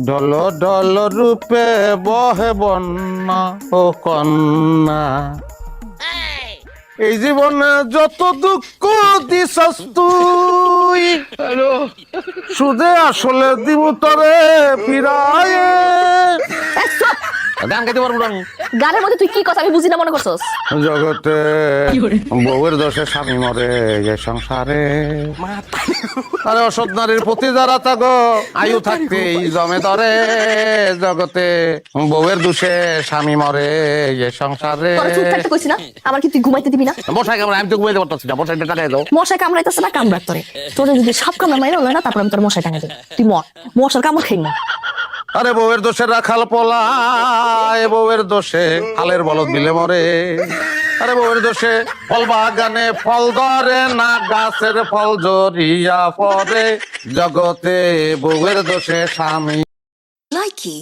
ঢল ঢল রূপে বহে বন্যা ও কন্যা, এই জীবনে যত দুঃখ দিছস তুই, সুদে আসলে দিব তরে ফিরায়। গান গাইতে পারবো না আমি। গানের মধ্যে তুই কি কথা আমি বুঝি না মনে করছস? জগতে বউয়ের দোষে স্বামী মরে এ সংসারে, আরে অসৎ নারীর প্রতি যারা থাকো আয়ু থাকতেই জমে ধরে, জগতে বউয়ের দোষে স্বামী মরে এ সংসারে। তোরা চুপ থাকতে কইছি না? আমার কি তুই ঘুমাইতে দিবি না? বসাই কামড়, আমি তো ঘুমাইতে পারতাছি না, বসাইটা টাকাই দাও। মশাই কামড়াইতেছে না কামড়ার তোরে, তোরে যদি সাপ কামড়া মাইরা লয় না তারপর আমি তোর মশাই টাঙা দেব। তুই মশার কামড় খাই না। আরে বউয়ের দোষে রাখাল পলায়, বউয়ের দোষে হালের বলদ বিলে মরে, আরে বউয়ের দোষে ফল বাগানে ফল ধরে না, গাছের ফল জড়িয়া পড়ে, জগতে বউয়ের দোষে স্বামী। Likey